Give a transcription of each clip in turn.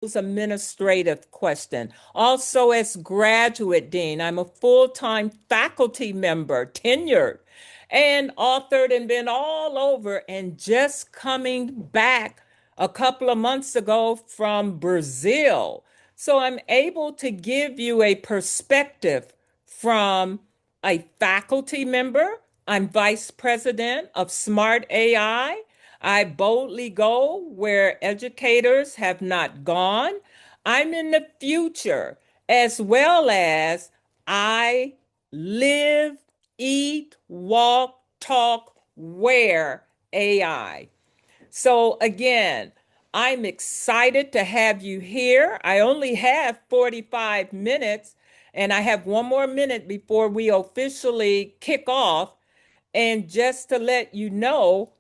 administrative question. Also, as graduate dean, I'm a full-time faculty member, tenured, and authored and been all over, and just coming back a couple of months ago from Brazil. So I'm able to give you a perspective from a faculty member. I'm vice president of Smart AI. I boldly go where educators have not gone. I'm in the future, as well as I live, eat, walk, talk, wear AI. So again, I'm excited to have you here. I only have 45 minutes, and I have one more minute before we officially kick off. And just to let you know,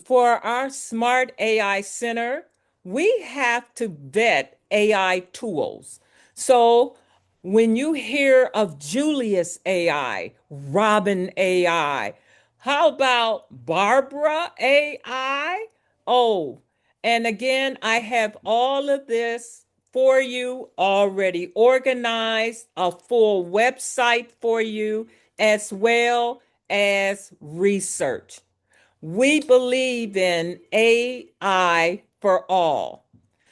for our Smart AI Center, we have to vet AI tools. So when you hear of Julius AI, Robin AI, how about Barbara AI? Oh, and again, I have all of this for you already organized, a full website for you, as well as research. We believe in AI for all.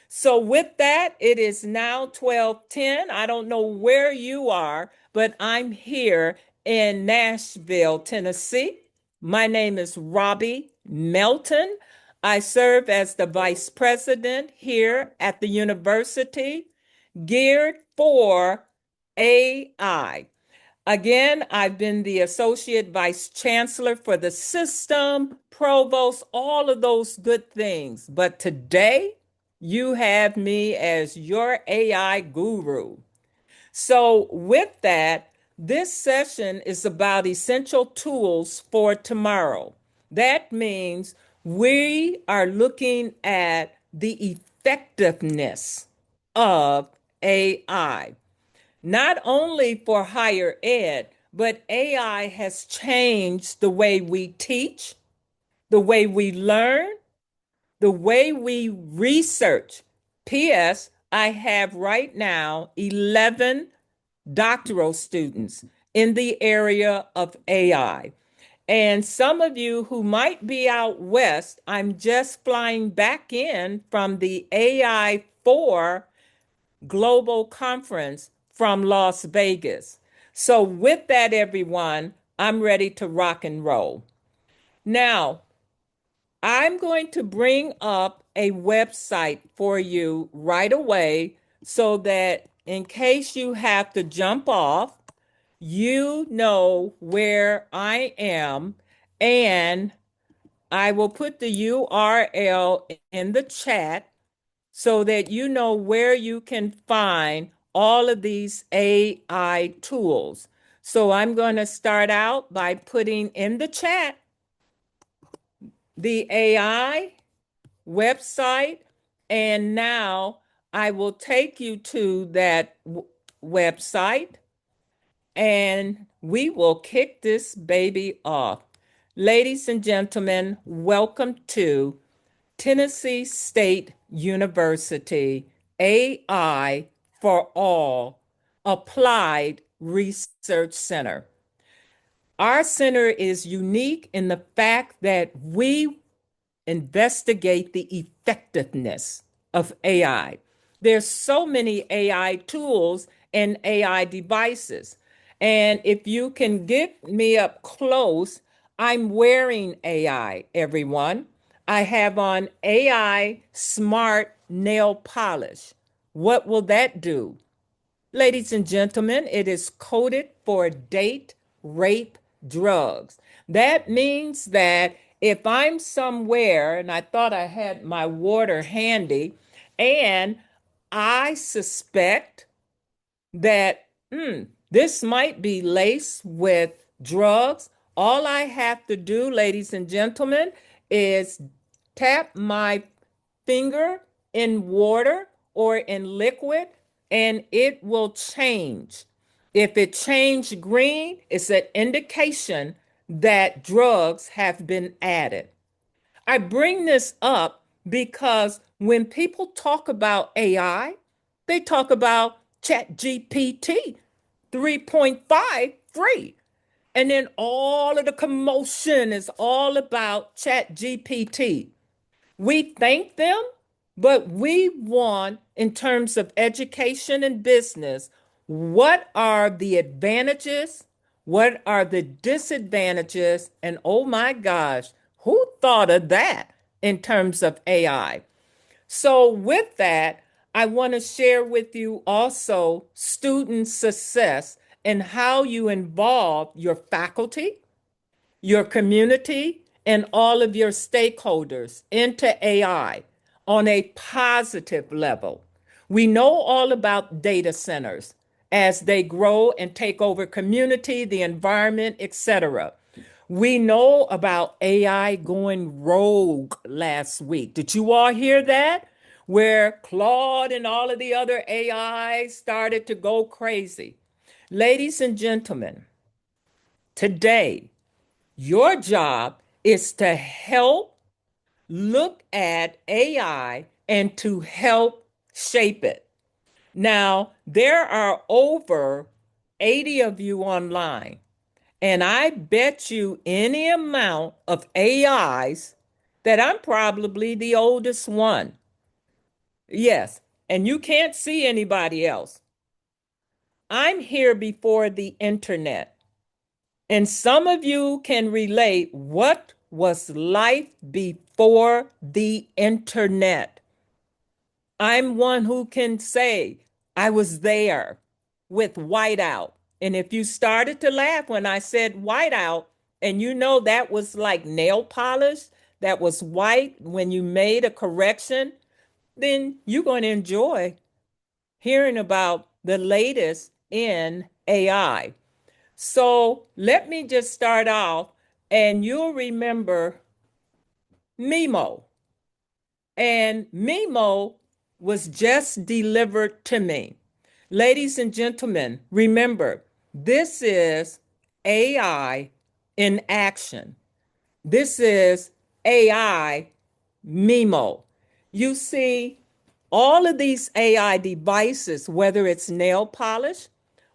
So with that, it is now 12:10. I don't know where you are, but I'm here in Nashville, Tennessee. My name is Robbie Melton. I serve as the vice president here at the university, geared for AI. Again, I've been the Associate Vice Chancellor for the system, Provost, all of those good things. But today, you have me as your AI guru. So, with that, this session is about essential tools for tomorrow. That means we are looking at the effectiveness of AI not only for higher ed, but AI has changed the way we teach, the way we learn, the way we research. P.S. I have right now 11 doctoral students in the area of AI. And some of you who might be out west, I'm just flying back in from the AI 4 global conference from Las Vegas. So, with that, everyone, I'm ready to rock and roll. Now, I'm going to bring up a website for you right away so that in case you have to jump off, you know where I am, and I will put the URL in the chat so that you know where you can find all of these AI tools. So I'm going to start out by putting in the chat the AI website, and now I will take you to that website and we will kick this baby off. Ladies and gentlemen, welcome to Tennessee State University AI for All Applied Research Center. Our center is unique in the fact that we investigate the effectiveness of AI. There's so many AI tools and AI devices. And if you can get me up close, I'm wearing AI, everyone. I have on AI smart nail polish. What will that do? Ladies and gentlemen, it is coded for date, rape, drugs. That means that if I'm somewhere and I thought I had my water handy and I suspect that this might be laced with drugs, all I have to do, ladies and gentlemen, is tap my finger in water or in liquid and it will change. If it changed green, it's an indication that drugs have been added. I bring this up because When people talk about AI, they talk about ChatGPT 3.5 free. And then all of the commotion is all about ChatGPT. We thank them, but we want, in terms of education and business, what are the advantages? What are the disadvantages? And oh my gosh, who thought of that in terms of AI? So, with that, I want to share with you also student success and how you involve your faculty, your community, and all of your stakeholders into AI on a positive level. We know all about data centers as they grow and take over community, the environment, etc. We know about AI going rogue last week. Did you all hear that? Where Claude and all of the other AI started to go crazy. Ladies and gentlemen, today, your job is to help look at AI and to help shape it. Now, there are over 80 of you online, and I bet you any amount of AIs that I'm probably the oldest one. Yes, and you can't see anybody else. I'm here before the internet. And some of you can relate what was life before the internet. I'm one who can say I was there with whiteout. And if you started to laugh when I said whiteout, and you know that was like nail polish that was white when you made a correction, then you're going to enjoy hearing about the latest in AI. So let me just start off, and you'll remember Mimo. And Mimo was just delivered to me. Ladies and gentlemen, remember, this is AI in action. This is AI Mimo. You see, all of these AI devices, whether it's nail polish,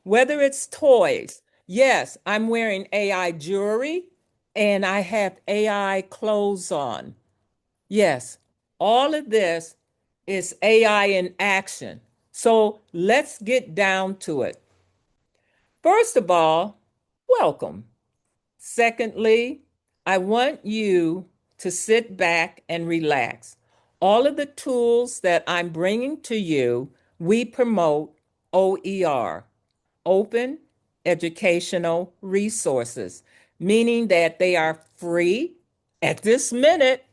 whether it's toys, yes, I'm wearing AI jewelry and I have AI clothes on. Yes, all of this is AI in action. So let's get down to it. First of all, welcome. Secondly, I want you to sit back and relax. All of the tools that I'm bringing to you, we promote OER, Open Educational Resources, meaning that they are free at this minute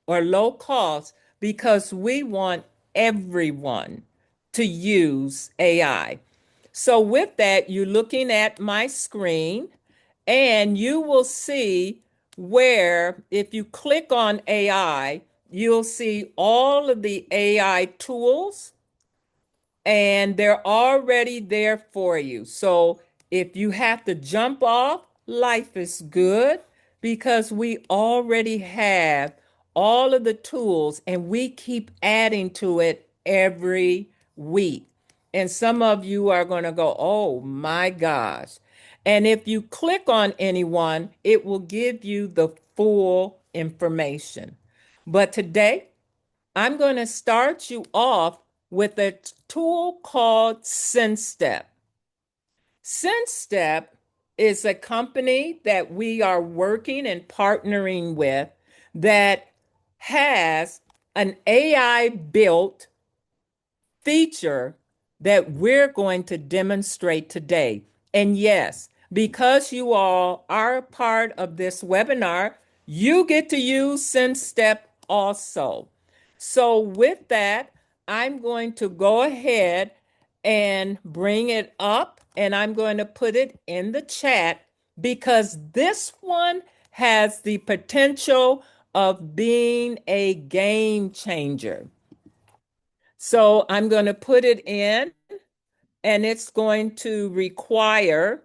or low cost because we want everyone to use AI. So, with that, you're looking at my screen and you will see where, if you click on AI, you'll see all of the AI tools and they're already there for you. So if you have to jump off, life is good because we already have all of the tools and we keep adding to it every week. And some of you are going to go, oh my gosh. And if you click on anyone, it will give you the full information. But today, I'm going to start you off with a tool called SenStep. SenStep is a company that we are working and partnering with that has an AI built feature that we're going to demonstrate today. And yes, because you all are a part of this webinar, you get to use SenStep also. So with that, I'm going to go ahead and bring it up and I'm going to put it in the chat because this one has the potential of being a game changer. So I'm going to put it in and it's going to require,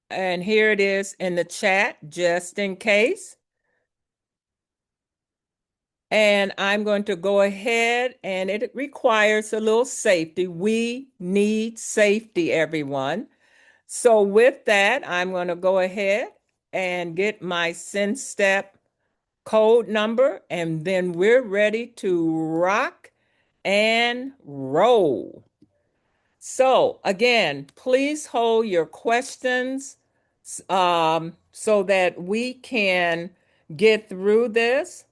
and here it is in the chat just in case. And I'm going to go ahead, and it requires a little safety. We need safety, everyone. So with that, I'm going to go ahead and get my send step code number, and then we're ready to rock and roll. So again, please hold your questions so that we can get through this.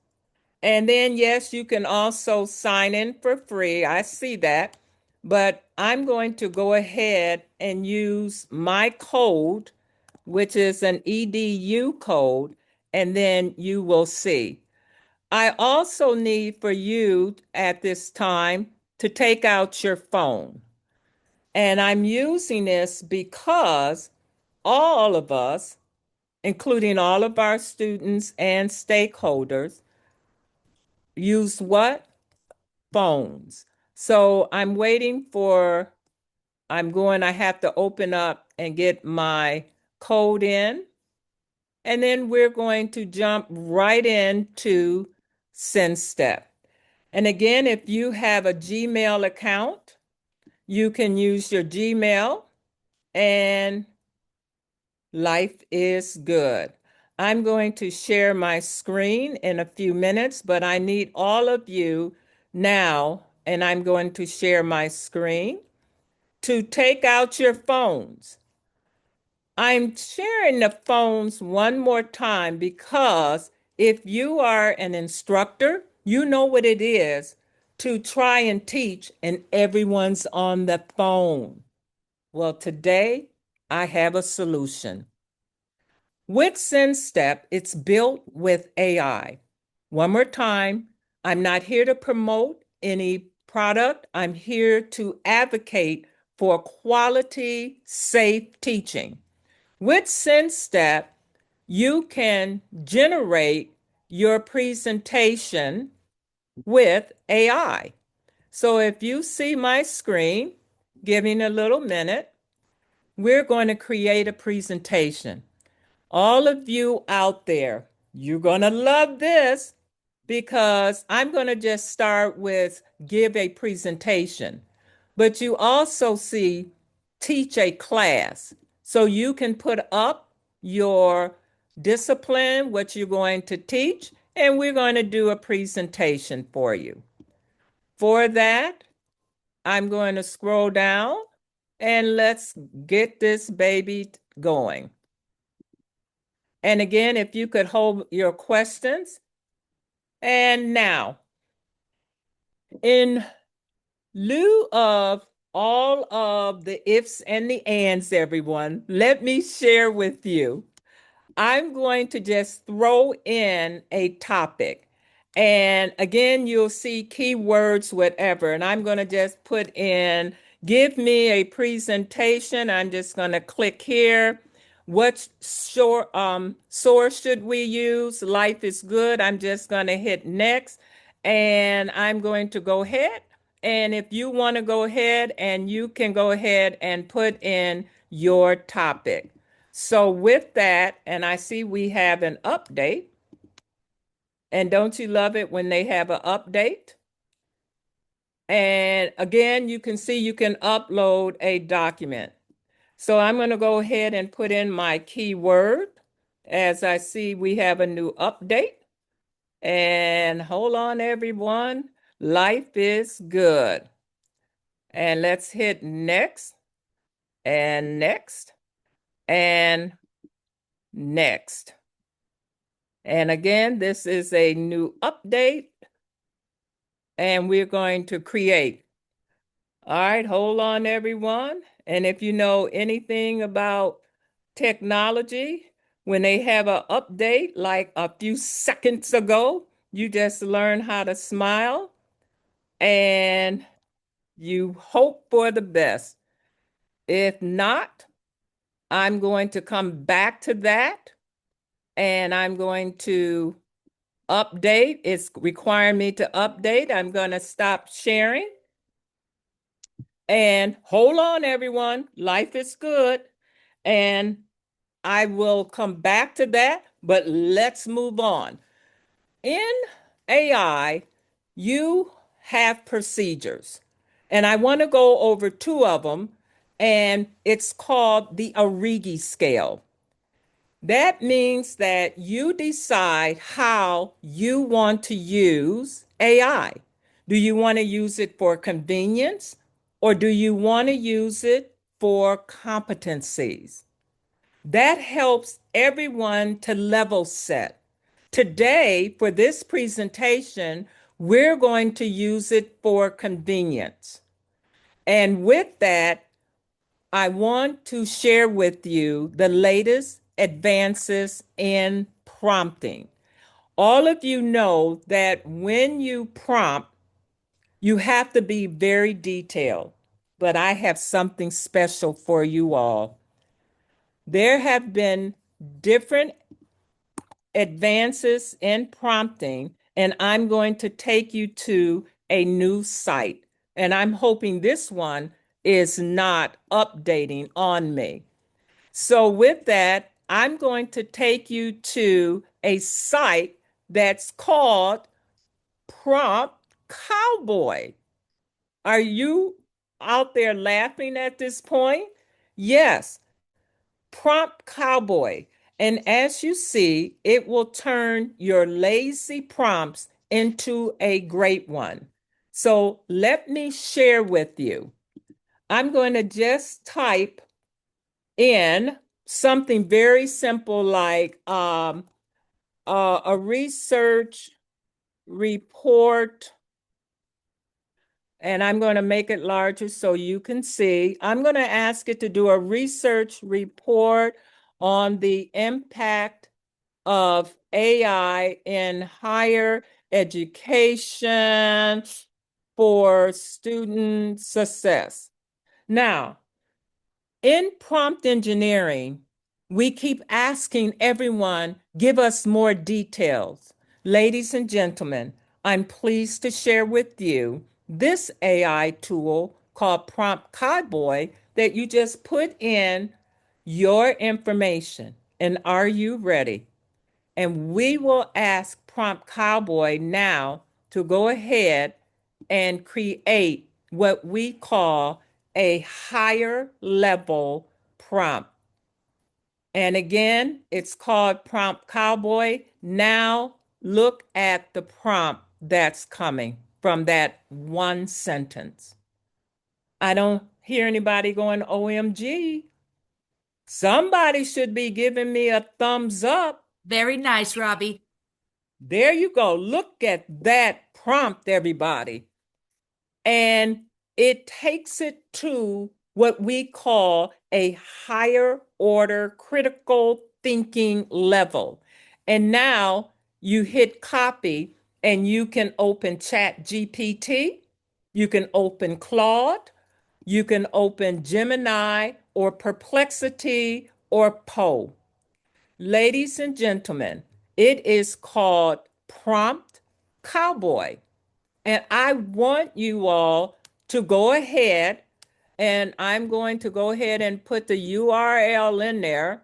And then, yes, you can also sign in for free. I see that. But I'm going to go ahead and use my code, which is an EDU code, and then you will see. I also need for you at this time to take out your phone. And I'm using this because all of us, including all of our students and stakeholders, use what? Phones. So I'm waiting for, I have to open up and get my code in. And then we're going to jump right into Send Step. And again, if you have a Gmail account, you can use your Gmail and life is good. I'm going to share my screen in a few minutes, but I need all of you now, and I'm going to share my screen, to take out your phones. I'm sharing the phones one more time because if you are an instructor, you know what it is to try and teach and everyone's on the phone. Well, today I have a solution. With SendStep, it's built with AI. One more time, I'm not here to promote any product. I'm here to advocate for quality, safe teaching. With SendStep, you can generate your presentation with AI. So if you see my screen, giving a little minute, we're going to create a presentation. All of you out there, you're going to love this because I'm going to just start with give a presentation. But you also see teach a class. So you can put up your discipline, what you're going to teach, and we're going to do a presentation for you. For that, I'm going to scroll down and let's get this baby going. And again, if you could hold your questions. And now, in lieu of all of the ifs and the ands, everyone, let me share with you. I'm going to just throw in a topic. And again, you'll see keywords, whatever. And I'm going to just put in, give me a presentation. I'm just going to click here. What source should we use? Life is good. I'm just going to hit next. And I'm going to go ahead. And if you want to go ahead, and you can go ahead and put in your topic. So with that, and I see we have an update. And don't you love it when they have an update? And again, you can see you can upload a document. So I'm going to go ahead and put in my keyword. As I see, we have a new update. And hold on, everyone. Life is good. And let's hit next, and next, and next. And again, this is a new update, and we're going to create. All right, hold on, everyone. And if you know anything about technology, when they have an update like a few seconds ago, you just learn how to smile and you hope for the best. If not, I'm going to come back to that and I'm going to update. It's requiring me to update. I'm going to stop sharing. And hold on, everyone. Life is good. And I will come back to that, but let's move on. In AI, you have procedures. And I want to go over two of them, and it's called the Arrighi scale. That means that you decide how you want to use AI. Do you want to use it for convenience or do you want to use it for competencies? That helps everyone to level set. Today, for this presentation, we're going to use it for convenience. And with that, I want to share with you the latest advances in prompting. All of you know that when you prompt, you have to be very detailed, but I have something special for you all. There have been different advances in prompting, and I'm going to take you to a new site. And I'm hoping this one is not updating on me. So, with that, I'm going to take you to a site that's called Prompt Cowboy. Are you out there laughing at this point? Yes, Prompt Cowboy. And as you see, it will turn your lazy prompts into a great one. So let me share with you. I'm going to just type in something very simple like a research report, and I'm going to make it larger so you can see. I'm going to ask it to do a research report on the impact of AI in higher education for student success. Now, in prompt engineering, we keep asking everyone, give us more details. Ladies and gentlemen, I'm pleased to share with you this AI tool called Prompt Cowboy that you just put in your information. And are you ready? And we will ask Prompt Cowboy now to go ahead and create what we call a higher level prompt. And again, it's called Prompt Cowboy. Now look at the prompt that's coming from that one sentence. I don't hear anybody going, OMG. Somebody should be giving me a thumbs up. Very nice, Robbie. There you go. Look at that prompt, everybody. And it takes it to what we call a higher order critical thinking level. And now you hit copy and you can open Chat GPT, you can open Claude, you can open Gemini or Perplexity or Poe. Ladies and gentlemen, it is called Prompt Cowboy. And I want you all to go ahead, and I'm going to go ahead and put the URL in there.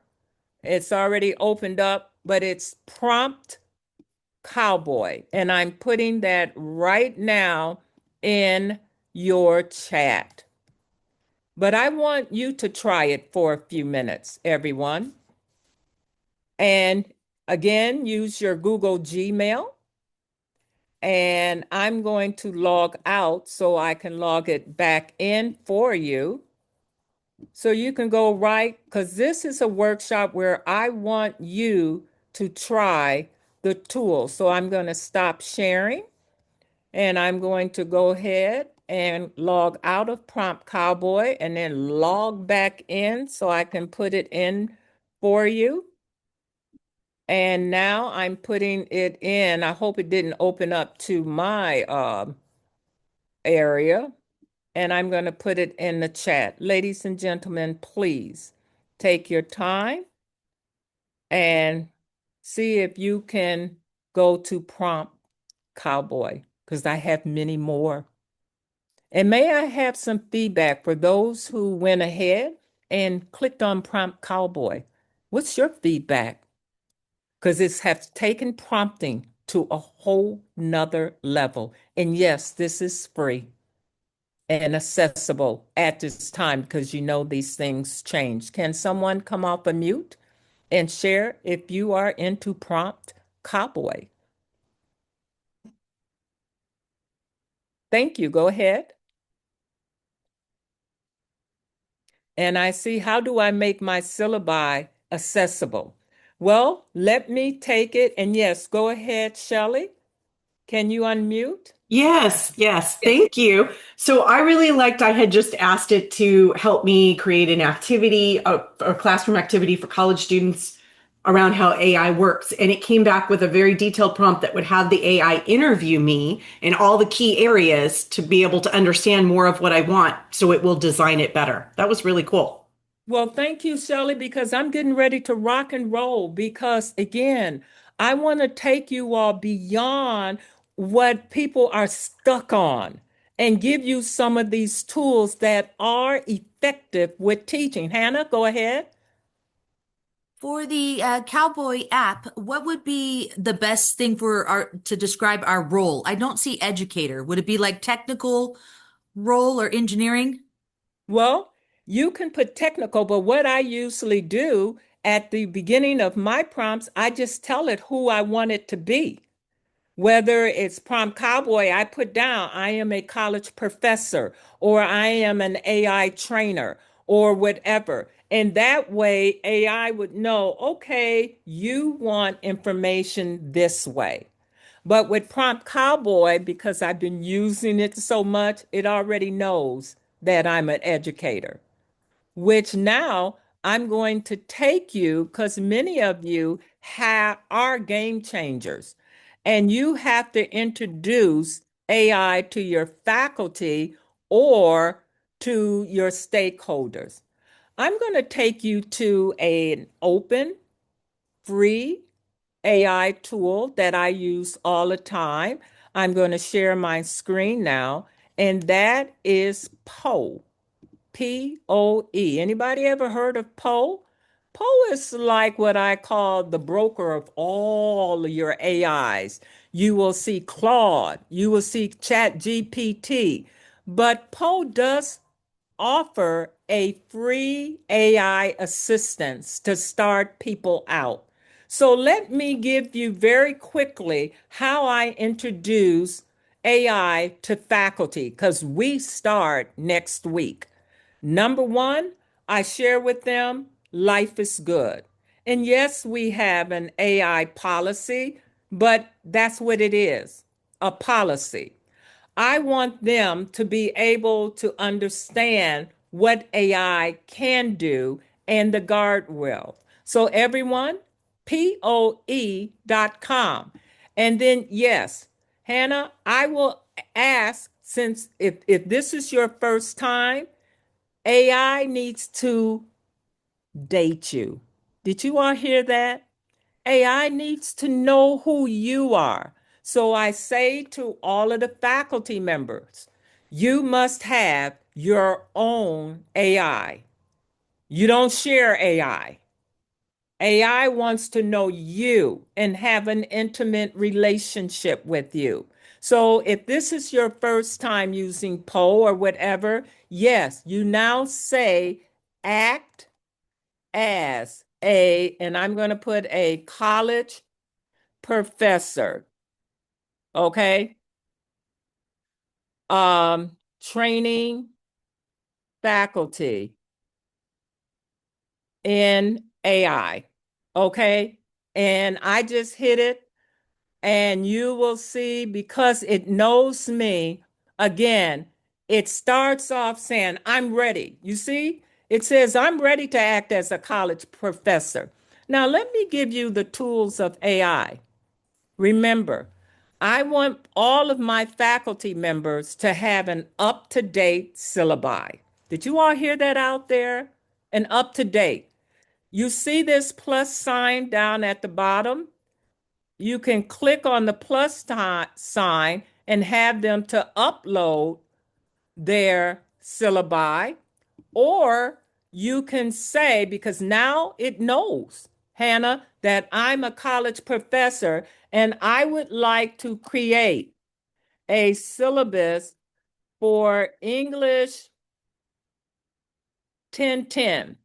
It's already opened up, but it's Prompt Cowboy. And I'm putting that right now in your chat. But I want you to try it for a few minutes, everyone. And again, use your Google Gmail. And I'm going to log out so I can log it back in for you. So you can go right, because this is a workshop where I want you to try the tool. So I'm going to stop sharing and I'm going to go ahead and log out of Prompt Cowboy and then log back in so I can put it in for you. And now I'm putting it in. I hope it didn't open up to my area. And I'm going to put it in the chat. Ladies and gentlemen, please take your time and see if you can go to Prompt Cowboy, because I have many more. And may I have some feedback for those who went ahead and clicked on Prompt Cowboy? What's your feedback? Because it has taken prompting to a whole nother level. And yes, this is free and accessible at this time because you know these things change. Can someone come off a mute and share if you are into prompt cowboy? Thank you. Go ahead. And I see, how do I make my syllabi accessible? Well, let me take it. And yes, go ahead, Shelley. Can you unmute? Yes, yes, Yes. thank you. So I really liked, I had just asked it to help me create an activity, a classroom activity for college students around how AI works. And it came back with a very detailed prompt that would have the AI interview me in all the key areas to be able to understand more of what I want so it will design it better. That was really cool. Well, thank you, Shelley, because I'm getting ready to rock and roll. Because again, I want to take you all beyond what people are stuck on and give you some of these tools that are effective with teaching. Hannah, go ahead. For the Cowboy app, what would be the best thing for our to describe our role? I don't see educator. Would it be like technical role or engineering? Well, you can put technical, but what I usually do at the beginning of my prompts, I just tell it who I want it to be. Whether it's prompt cowboy, I put down, I am a college professor, or I am an AI trainer, or whatever. And that way, AI would know, okay, you want information this way. But with prompt cowboy, because I've been using it so much, it already knows that I'm an educator, which now I'm going to take you because many of you are game changers and you have to introduce AI to your faculty or to your stakeholders. I'm going to take you to an open, free AI tool that I use all the time. I'm going to share my screen now, and that is Poe. Poe. Anybody ever heard of Poe? Poe is like what I call the broker of all of your AIs. You will see Claude, you will see Chat GPT, but Poe does offer a free AI assistance to start people out. So let me give you very quickly how I introduce AI to faculty because we start next week. Number one, I share with them life is good. And yes, we have an AI policy, but that's what it is, a policy. I want them to be able to understand what AI can do and the guardrail. So everyone, POE.com. And then, yes, Hannah, I will ask, since if this is your first time, AI needs to date you. Did you all hear that? AI needs to know who you are. So I say to all of the faculty members, you must have your own AI. You don't share AI. AI wants to know you and have an intimate relationship with you. So if this is your first time using Poe or whatever, yes, you now say act as and I'm going to put a college professor, okay? Training faculty in AI, okay? And I just hit it, and you will see because it knows me. Again, it starts off saying, I'm ready. You see, it says, I'm ready to act as a college professor. Now, let me give you the tools of AI. Remember, I want all of my faculty members to have an up to date syllabi. Did you all hear that out there? An up to date. You see this plus sign down at the bottom? You can click on the plus sign and have them to upload their syllabi, or you can say, because now it knows, Hannah, that I'm a college professor and I would like to create a syllabus for English 1010.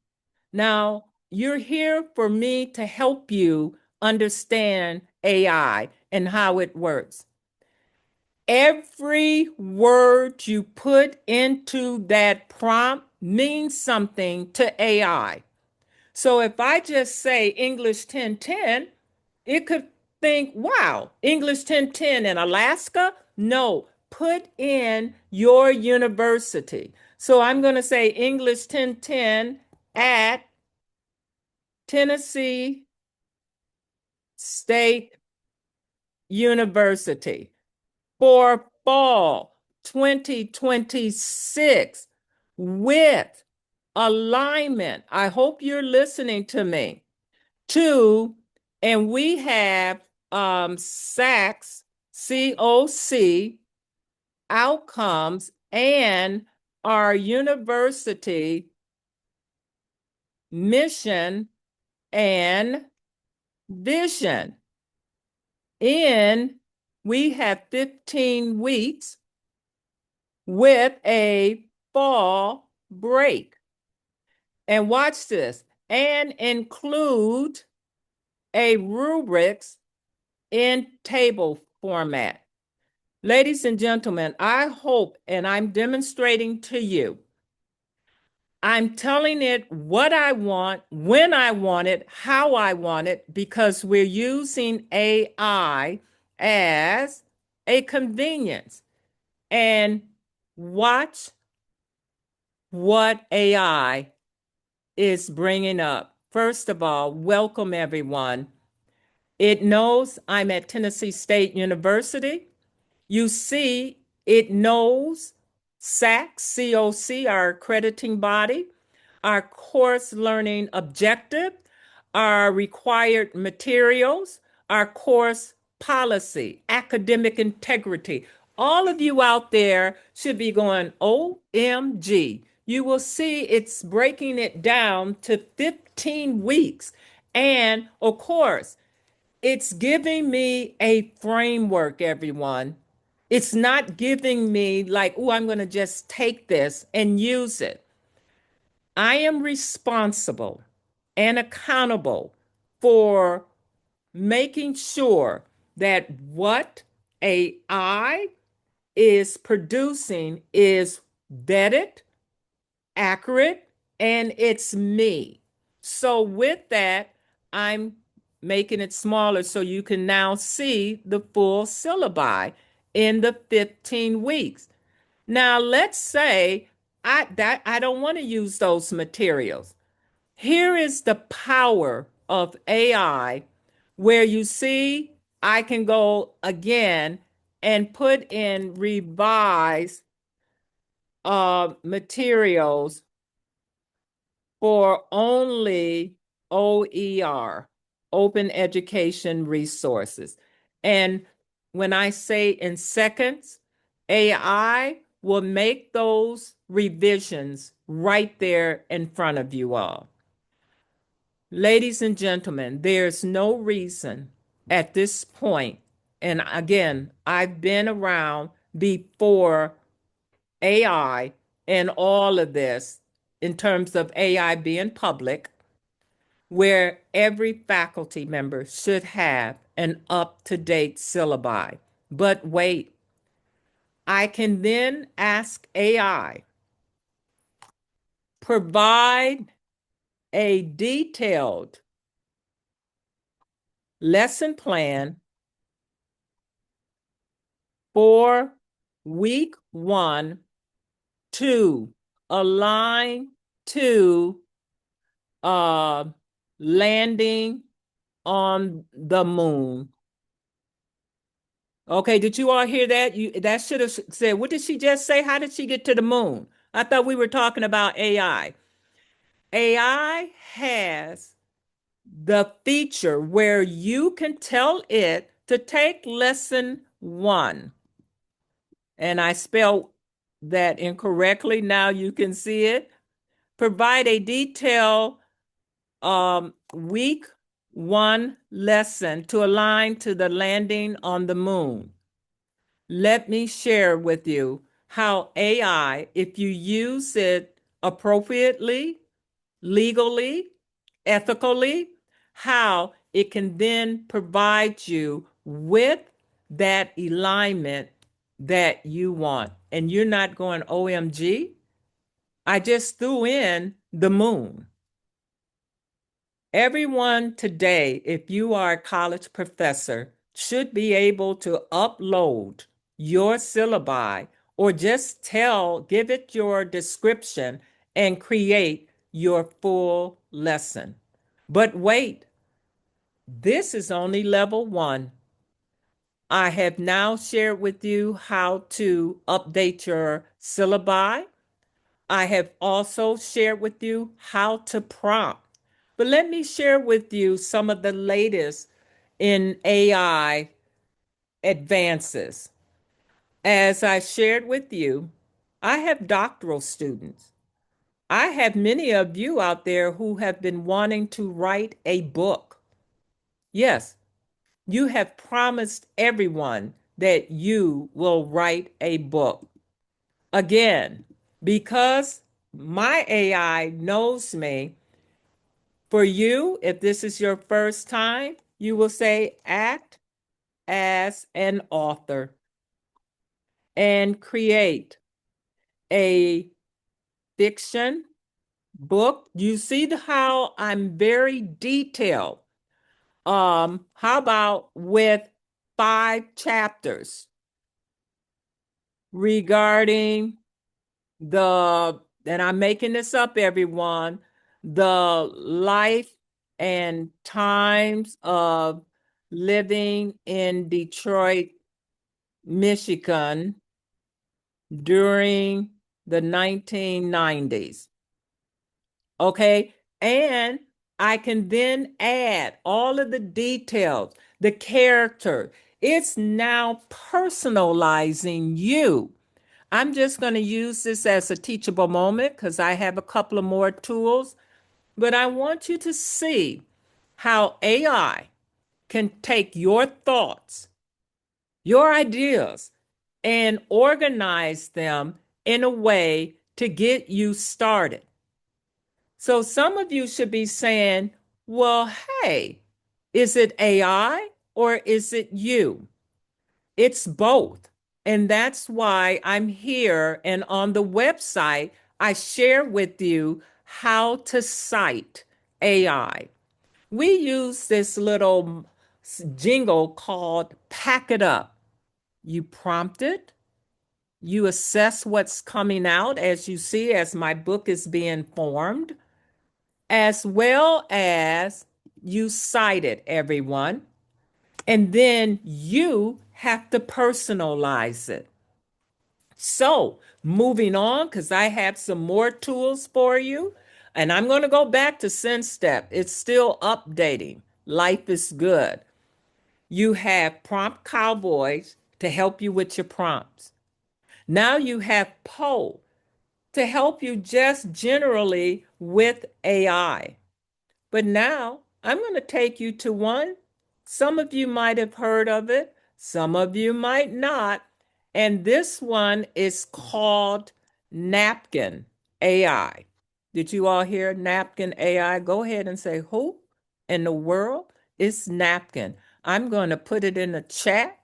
Now, you're here for me to help you understand AI and how it works. Every word you put into that prompt means something to AI. So if I just say English 1010, it could think, wow, English 1010 in Alaska? No, put in your university. So I'm going to say English 1010 at Tennessee State University for fall 2026 with alignment. I hope you're listening to me. Two, and we have SACS, COC, outcomes, and our university mission and vision. We have 15 weeks with a fall break. And watch this, and include a rubrics in table format. Ladies and gentlemen, I hope, and I'm demonstrating to you, I'm telling it what I want, when I want it, how I want it, because we're using AI as a convenience. And watch what AI is bringing up. First of all, welcome everyone. It knows I'm at Tennessee State University. You see, it knows SACS, COC, our accrediting body, our course learning objective, our required materials, our course policy, academic integrity. All of you out there should be going, OMG. You will see it's breaking it down to 15 weeks. And of course, it's giving me a framework, everyone. It's not giving me like, oh, I'm going to just take this and use it. I am responsible and accountable for making sure that what AI is producing is vetted, accurate, and it's me. So, with that, I'm making it smaller so you can now see the full syllabi in the 15 weeks. Now, let's say I don't want to use those materials. Here is the power of AI where you see I can go again and put in revise materials for only OER, open education resources. And when I say in seconds, AI will make those revisions right there in front of you all. Ladies and gentlemen, there's no reason at this point, and again, I've been around before AI and all of this in terms of AI being public, where every faculty member should have an up-to-date syllabi. But wait, I can then ask AI, provide a detailed lesson plan for week 1 to align to uh, landing on the moon. Okay, did you all hear that? That should have said, what did she just say? How did she get to the moon? I thought we were talking about AI. AI has the feature where you can tell it to take lesson 1. And I spelled that incorrectly. Now you can see it. Provide a detailed week one lesson to align to the landing on the moon. Let me share with you how AI, if you use it appropriately, legally, ethically, how it can then provide you with that alignment that you want. And you're not going, OMG, I just threw in the moon. Everyone today, if you are a college professor, should be able to upload your syllabi or just give it your description and create your full lesson. But wait, this is only level 1. I have now shared with you how to update your syllabi. I have also shared with you how to prompt. But let me share with you some of the latest in AI advances. As I shared with you, I have doctoral students. I have many of you out there who have been wanting to write a book. Yes, you have promised everyone that you will write a book. Again, because my AI knows me, for you, if this is your first time, you will say act as an author and create a fiction book. You see how I'm very detailed. How about with 5 chapters regarding and I'm making this up, everyone, the life and times of living in Detroit, Michigan during the 1990s. Okay. And I can then add all of the details, the character. It's now personalizing you. I'm just going to use this as a teachable moment because I have a couple of more tools, but I want you to see how AI can take your thoughts, your ideas, and organize them in a way to get you started. So some of you should be saying, well, hey, is it AI or is it you? It's both. And that's why I'm here. And on the website, I share with you how to cite AI. We use this little jingle called Pack It Up. You prompt it, you assess what's coming out as you see, as my book is being formed, as well as you cite it, everyone. And then you have to personalize it. So, moving on, because I have some more tools for you, and I'm going to go back to SendStep. It's still updating. Life is good. You have Prompt Cowboys to help you with your prompts. Now you have Poe to help you just generally with AI. But now I'm going to take you to one. Some of you might have heard of it, some of you might not. And this one is called Napkin AI. Did you all hear Napkin AI? Go ahead and say, who in the world is Napkin? I'm going to put it in the chat.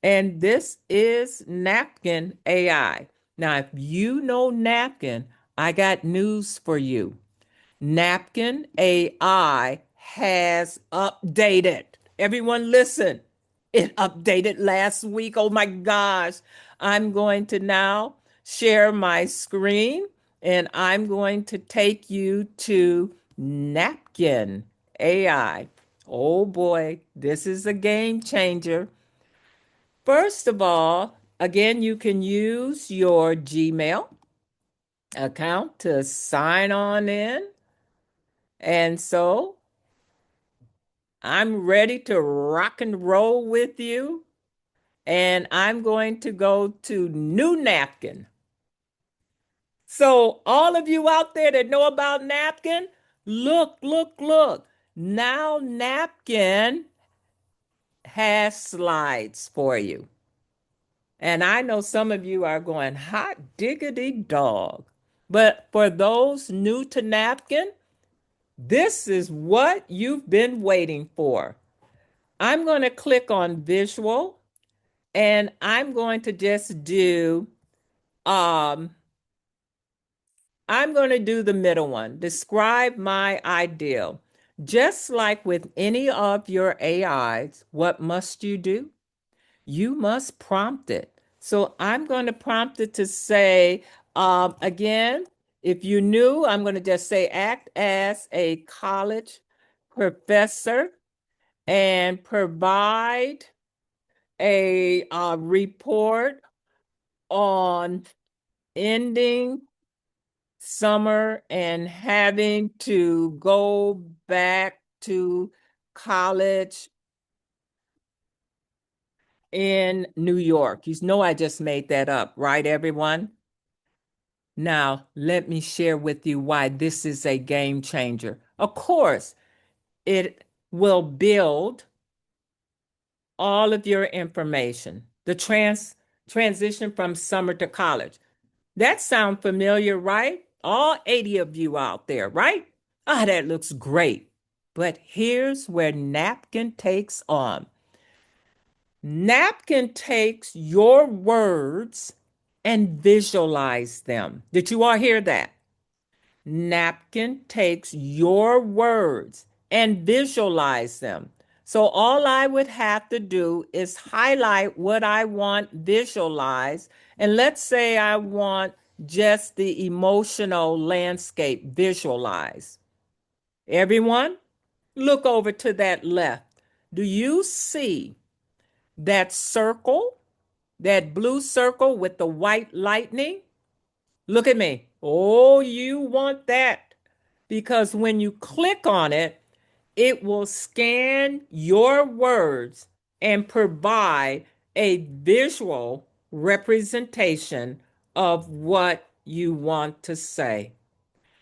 And this is Napkin AI. Now, if you know Napkin, I got news for you. Napkin AI has updated. Everyone listen. It updated last week. Oh my gosh. I'm going to now share my screen and I'm going to take you to Napkin AI. Oh boy, this is a game changer. First of all, again, you can use your Gmail account to sign on in. And so I'm ready to rock and roll with you. And I'm going to go to New Napkin. So, all of you out there that know about Napkin, look, look, look. Now Napkin has slides for you. And I know some of you are going, hot diggity dog. But for those new to Napkin, this is what you've been waiting for. I'm going to click on visual and I'm going to just do, um, I'm going to do the middle one, describe my ideal. Just like with any of your AIs, what must you do? You must prompt it. So I'm going to prompt it to say, again, if you knew, I'm going to just say act as a college professor and provide a report on ending summer and having to go back to college in New York. You know, I just made that up, right, everyone? Now, let me share with you why this is a game changer. Of course, it will build all of your information, the transition from summer to college. That sounds familiar, right? All 80 of you out there, right? Ah, that looks great. But here's where Napkin takes on. Napkin takes your words and visualize them. Did you all hear that? Napkin takes your words and visualize them. So all I would have to do is highlight what I want visualized. And let's say I want just the emotional landscape visualized. Everyone, look over to that left. Do you see that circle, that blue circle with the white lightning? Look at me. Oh, you want that. Because when you click on it, it will scan your words and provide a visual representation of what you want to say.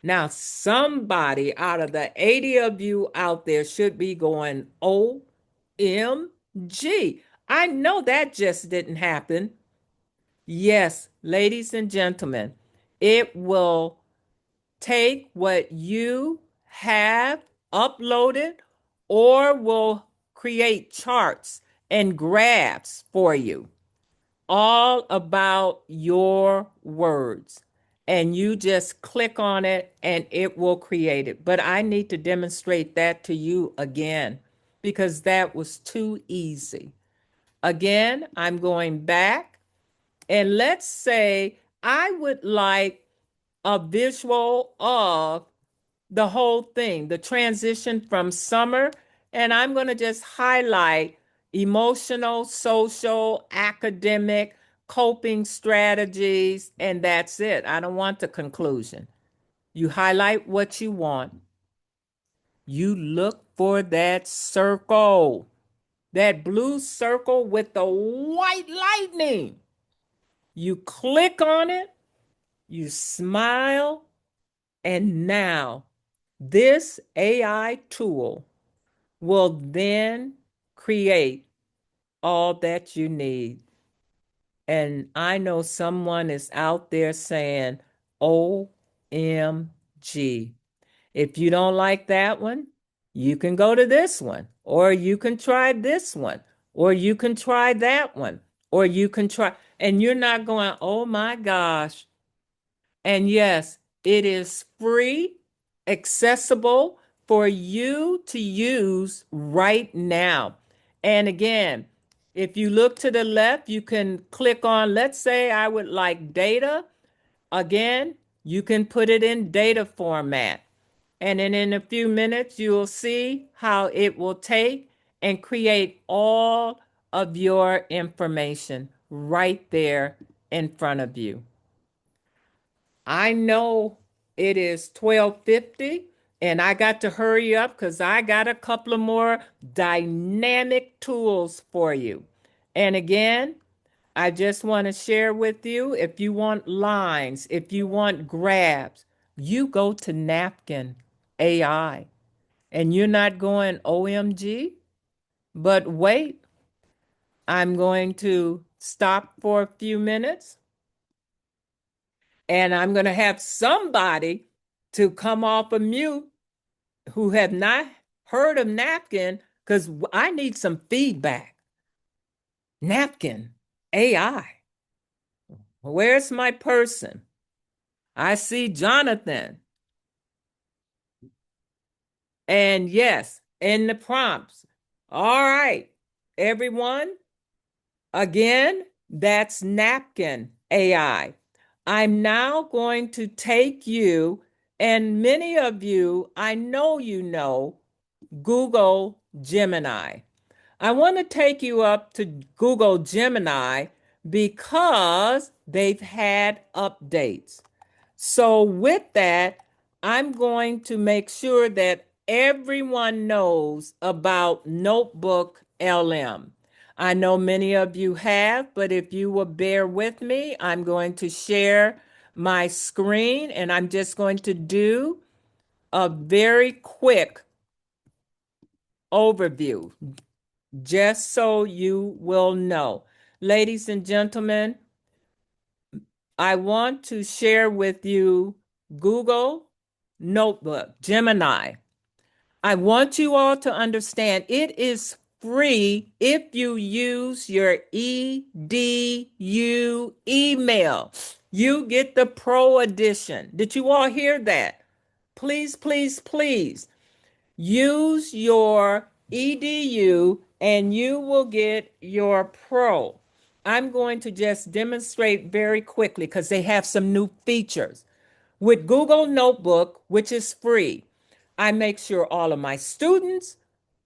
Now, somebody out of the 80 of you out there should be going, OMG. I know that just didn't happen. Yes, ladies and gentlemen, it will take what you have uploaded or will create charts and graphs for you all about your words. And you just click on it and it will create it. But I need to demonstrate that to you again because that was too easy. Again, I'm going back and let's say I would like a visual of the whole thing, the transition from summer. And I'm going to just highlight emotional, social, academic, coping strategies, and that's it. I don't want the conclusion. You highlight what you want. You look for that circle, that blue circle with the white lightning. You click on it, you smile, and now this AI tool will then create all that you need. And I know someone is out there saying, OMG. If you don't like that one, you can go to this one, or you can try this one, or you can try that one, or you can try, and you're not going, oh my gosh. And yes, it is free, accessible for you to use right now. And again, if you look to the left, you can click on, let's say I would like data. Again, you can put it in data format. And then in a few minutes, you'll see how it will take and create all of your information right there in front of you. I know it is 12:50 and I got to hurry up because I got a couple of more dynamic tools for you. And again, I just want to share with you if you want lines, if you want grabs, you go to Napkin AI. And you're not going OMG, but wait, I'm going to stop for a few minutes and I'm going to have somebody to come off of mute who have not heard of napkin because I need some feedback. Napkin, AI. Where's my person? I see Jonathan. And yes, in the prompts. All right, everyone. Again, that's napkin AI. I'm now going to take you, and many of you, I know you know, Google Gemini. I want to take you up to Google Gemini because they've had updates. So, with that, I'm going to make sure that everyone knows about Notebook LM. I know many of you have, but if you will bear with me, I'm going to share my screen and I'm just going to do a very quick overview, just so you will know. Ladies and gentlemen, I want to share with you Google Notebook, Gemini. I want you all to understand it is free if you use your EDU email. You get the Pro Edition. Did you all hear that? Please, please, please use your EDU and you will get your Pro. I'm going to just demonstrate very quickly because they have some new features. With Google Notebook, which is free, I make sure all of my students,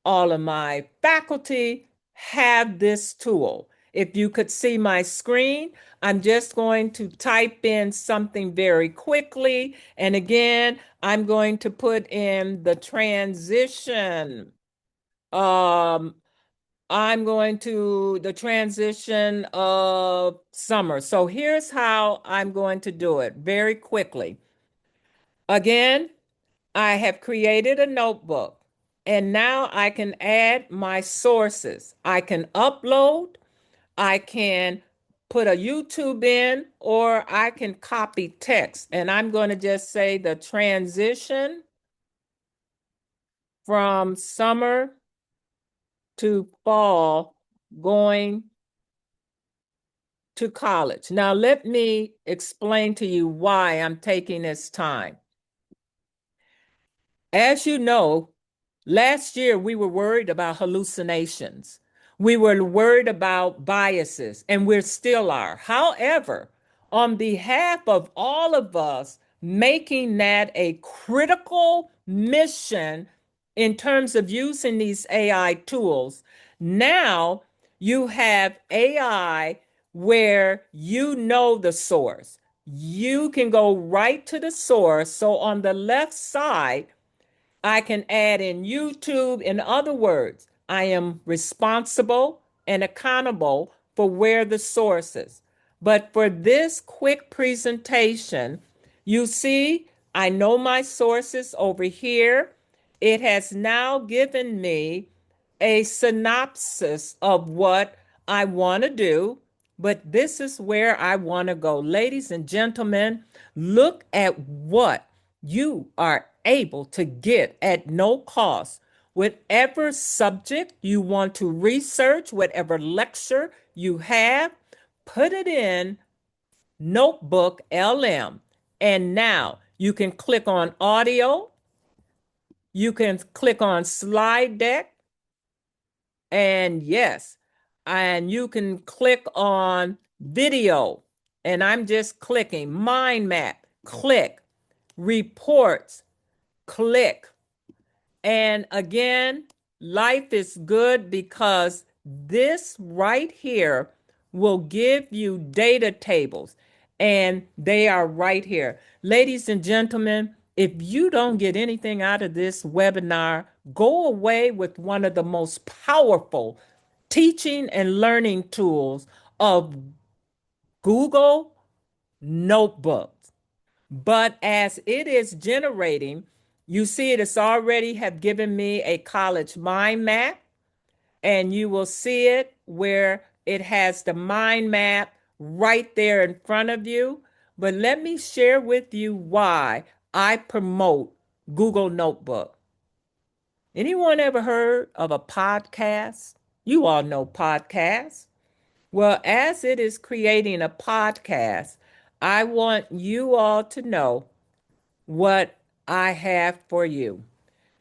all of my faculty have this tool. If you could see my screen, I'm just going to type in something very quickly. And again, I'm going to put in the transition. Um, I'm going to the transition of summer. So here's how I'm going to do it very quickly. Again, I have created a notebook and now I can add my sources. I can upload, I can put a YouTube in, or I can copy text. And I'm going to just say the transition from summer to fall going to college. Now, let me explain to you why I'm taking this time. As you know, last year we were worried about hallucinations. We were worried about biases, and we still are. However, on behalf of all of us making that a critical mission in terms of using these AI tools, now you have AI where you know the source. You can go right to the source. So on the left side, I can add in YouTube. In other words, I am responsible and accountable for where the source is. But for this quick presentation, you see, I know my sources over here. It has now given me a synopsis of what I want to do, but this is where I want to go. Ladies and gentlemen, look at what you are able to get at no cost. Whatever subject you want to research, whatever lecture you have, put it in Notebook LM. And now you can click on audio, you can click on slide deck, and yes, and you can click on video. And I'm just clicking mind map, click, reports, click. And again, life is good because this right here will give you data tables, and they are right here. Ladies and gentlemen, if you don't get anything out of this webinar, go away with one of the most powerful teaching and learning tools of Google Notebooks. But as it is generating, You see it, it's already have given me a college mind map, and you will see it where it has the mind map right there in front of you. But let me share with you why I promote Google Notebook. Anyone ever heard of a podcast? You all know podcasts. Well, as it is creating a podcast, I want you all to know what I have for you.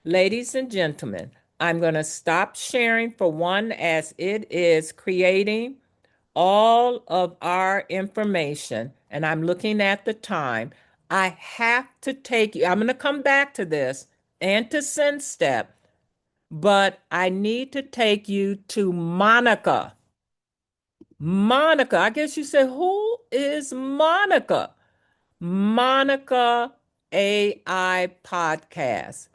Ladies and gentlemen, I'm going to stop sharing for one as it is creating all of our information. And I'm looking at the time. I have to take you, I'm going to come back to this and to send step, but I need to take you to Monica. Monica, I guess you say, who is Monica? Monica AI Podcast.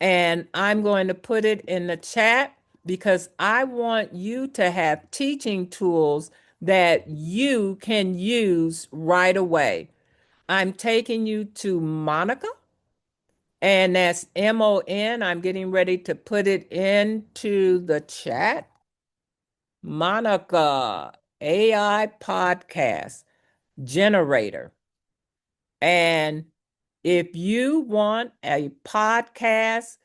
And I'm going to put it in the chat because I want you to have teaching tools that you can use right away. I'm taking you to Monica, and that's MON. I'm getting ready to put it into the chat. Monica AI Podcast Generator. And if you want a podcast,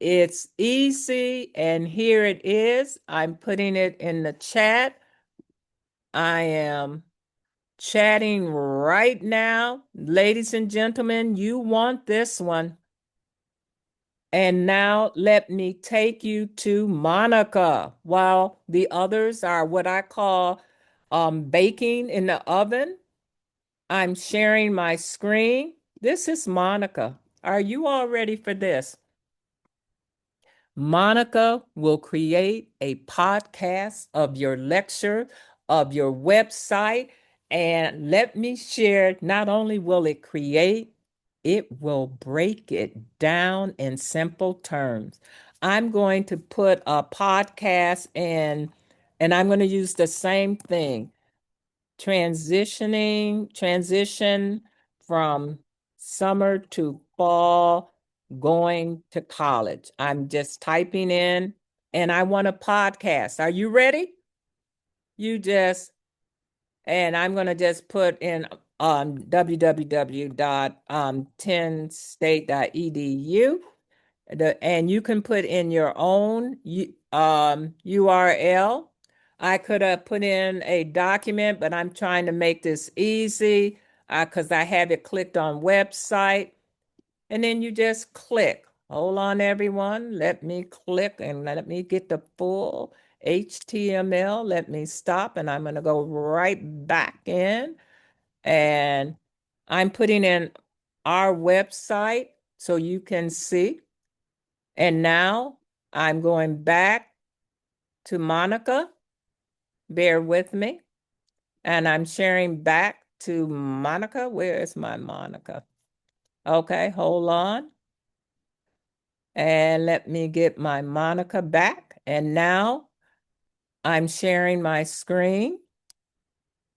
it's easy, and here it is. I'm putting it in the chat. I am chatting right now. Ladies and gentlemen, you want this one. And now let me take you to Monica, while the others are what I call baking in the oven. I'm sharing my screen. This is Monica. Are you all ready for this? Monica will create a podcast of your lecture, of your website, and let me share, not only will it create, it will break it down in simple terms. I'm going to put a podcast in, and I'm going to use the same thing, transition from summer to fall, going to college. I'm just typing in, and I want a podcast. Are you ready? You just, and I'm going to just put in www.tennstate.edu. And you can put in your own URL. I could have put in a document, but I'm trying to make this easy because I have it clicked on website. And then you just click. Hold on, everyone. Let me click and let me get the full HTML. Let me stop, and I'm going to go right back in. And I'm putting in our website so you can see. And now I'm going back to Monica. Bear with me. And I'm sharing back to Monica. Where is my Monica? Okay, hold on. And let me get my Monica back. And now I'm sharing my screen.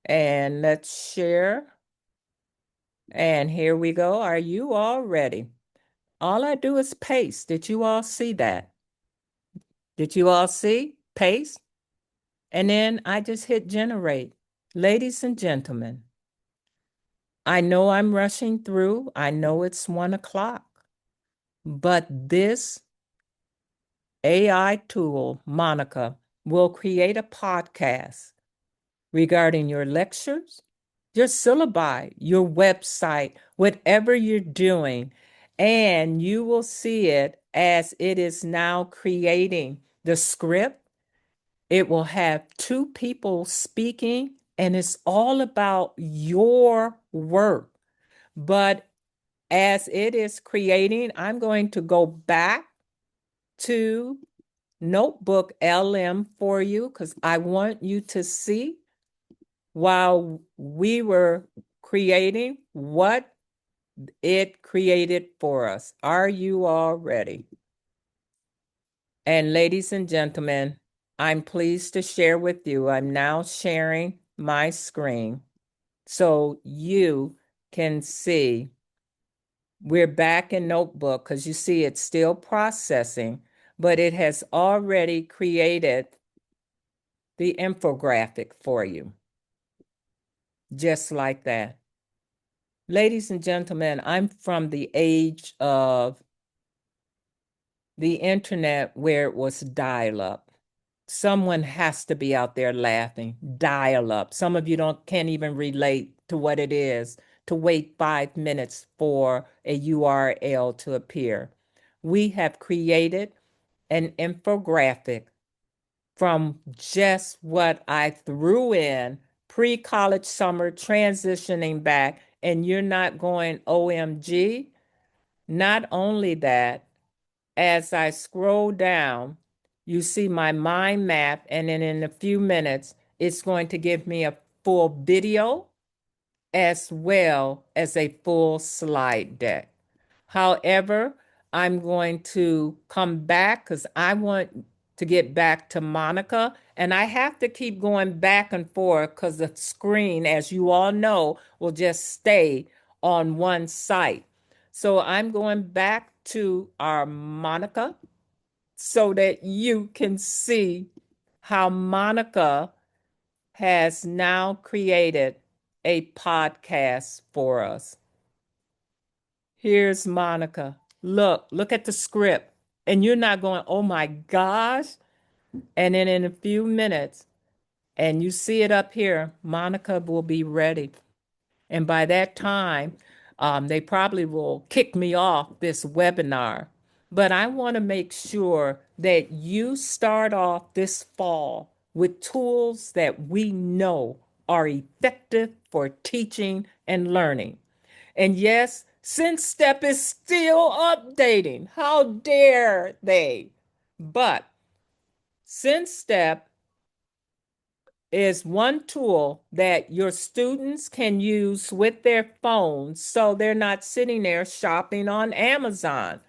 And let's share. And here we go. Are you all ready? All I do is paste. Did you all see that? Did you all see? Paste. And then I just hit generate. Ladies and gentlemen, I know I'm rushing through. I know it's 1 o'clock, but this AI tool, Monica, will create a podcast regarding your lectures, your syllabi, your website, whatever you're doing. And you will see it as it is now creating the script. It will have two people speaking, and it's all about your work. But as it is creating, I'm going to go back to Notebook LM for you because I want you to see while we were creating what it created for us. Are you all ready? And ladies and gentlemen, I'm pleased to share with you, I'm now sharing my screen so you can see We're back in Notebook because you see it's still processing, but it has already created the infographic for you, just like that. Ladies and gentlemen, I'm from the age of the internet where it was dial-up. Someone has to be out there laughing. Dial-up. Some of you can't even relate to what it is to wait 5 minutes for a URL to appear. We have created an infographic from just what I threw in pre-college summer, transitioning back, and you're not going OMG. Not only that, as I scroll down, you see my mind map, and then in a few minutes, it's going to give me a full video as well as a full slide deck. However, I'm going to come back because I want to get back to Monica, and I have to keep going back and forth because the screen, as you all know, will just stay on one site. So I'm going back to our Monica so that you can see how Monica has now created a podcast for us. Here's Monica. Look at the script. And you're not going, oh my gosh. And then in a few minutes, and you see it up here, Monica will be ready. And by that time, they probably will kick me off this webinar. But I want to make sure that you start off this fall with tools that we know are effective for teaching and learning. And yes, SenseStep is still updating. How dare they? But SenseStep is one tool that your students can use with their phones so they're not sitting there shopping on Amazon.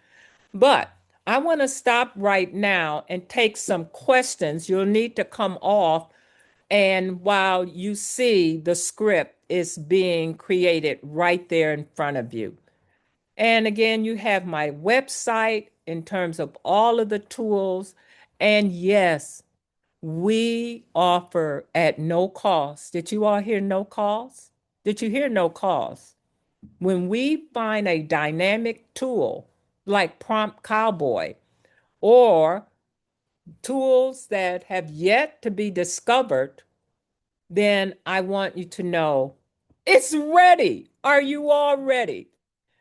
But I want to stop right now and take some questions. You'll need to come off, and while you see the script is being created right there in front of you. And again, you have my website in terms of all of the tools. And yes, we offer at no cost. Did you all hear no cost? Did you hear no cost? When we find a dynamic tool like Prompt Cowboy or tools that have yet to be discovered, then I want you to know it's ready. Are you all ready?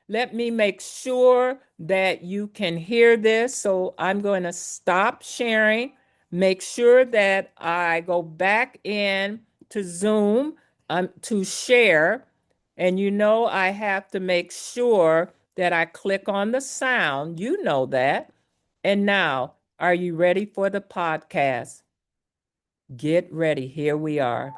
Let me make sure that you can hear this. So I'm going to stop sharing, make sure that I go back in to Zoom to share. And you know, I have to make sure that I click on the sound. You know that. And now, are you ready for the podcast? Get ready. Here we are.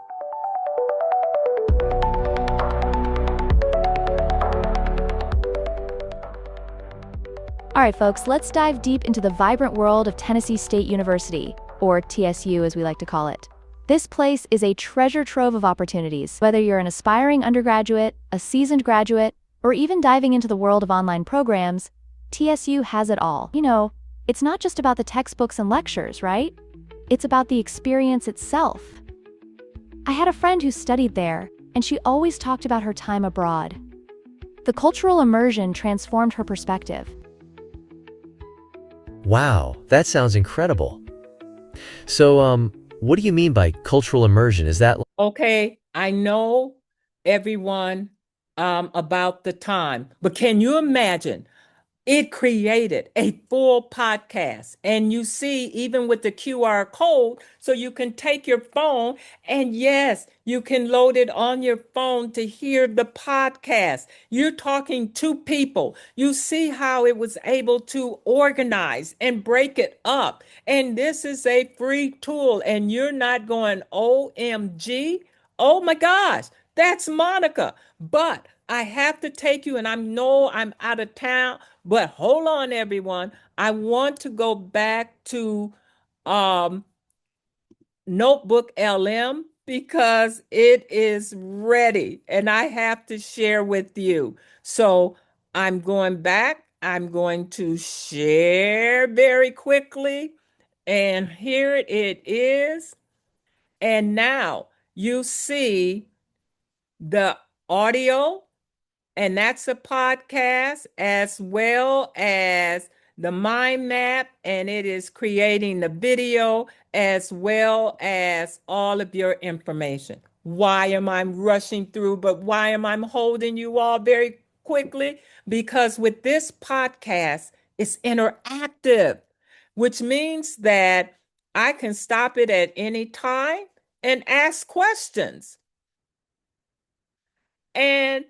All right, folks, let's dive deep into the vibrant world of Tennessee State University, or TSU as we like to call it. This place is a treasure trove of opportunities. Whether you're an aspiring undergraduate, a seasoned graduate, or even diving into the world of online programs, TSU has it all. You know, it's not just about the textbooks and lectures, right? It's about the experience itself. I had a friend who studied there, and she always talked about her time abroad. The cultural immersion transformed her perspective. Wow, that sounds incredible. So, what do you mean by cultural immersion? Is that Okay, I know everyone about the time, but can you imagine? It created a full podcast. And you see, even with the QR code, so you can take your phone and yes, you can load it on your phone to hear the podcast. You're talking to people. You see how it was able to organize and break it up. And this is a free tool, and you're not going, OMG. Oh my gosh, that's Monica. But I have to take you, and I know I'm out of town, but hold on, everyone. I want to go back to um, Notebook LM because it is ready and I have to share with you. So I'm going back. I'm going to share very quickly. And here it is. And now you see the audio, and that's a podcast, as well as the mind map, and it is creating the video as well as all of your information. Why am I rushing through, but why am I holding you all very quickly? Because with this podcast, it's interactive, which means that I can stop it at any time and ask questions. And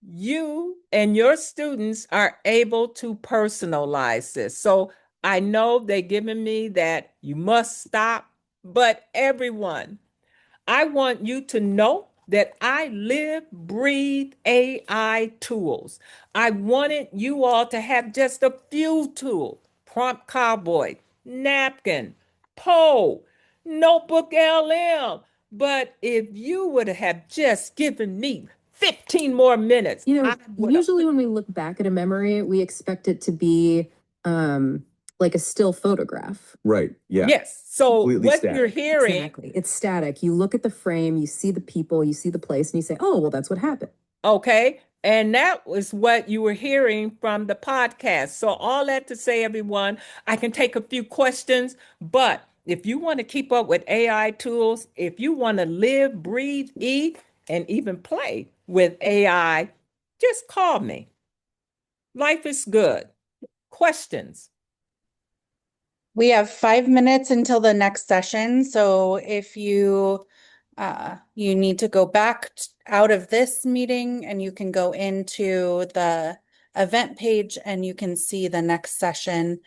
you and your students are able to personalize this. So I know they're giving me that you must stop, but everyone, I want you to know that I live, breathe AI tools. I wanted you all to have just a few tools: Prompt Cowboy, Napkin, Poe, Notebook LM. But if you would have just given me 15 more minutes, Usually when we look back at a memory, we expect it to be like a still photograph. Right. Yeah. Yes. So Completely what static. you're hearing, Exactly. It's static. You look at the frame, you see the people, you see the place, and you say, oh, well, that's what happened. okay, and that was what you were hearing from the podcast. So all that to say, everyone, I can take a few questions, but if you want to keep up with AI tools, if you want to live, breathe, eat, and even play with AI, just call me. Life is good. Questions? We have 5 minutes until the next session. So if you need to go back out of this meeting, and you can go into the event page and you can see the next session.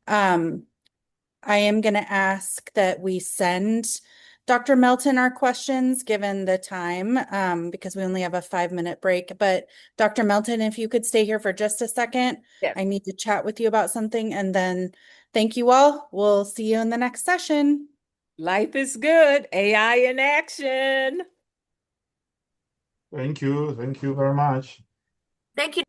I am going to ask that we send Dr. Melton our questions given the time, because we only have a 5-minute break. But Dr. Melton, if you could stay here for just a second, Yes. I need to chat with you about something, and then thank you all. We'll see you in the next session. Life is good. AI in action. Thank you. Thank you very much. Thank you.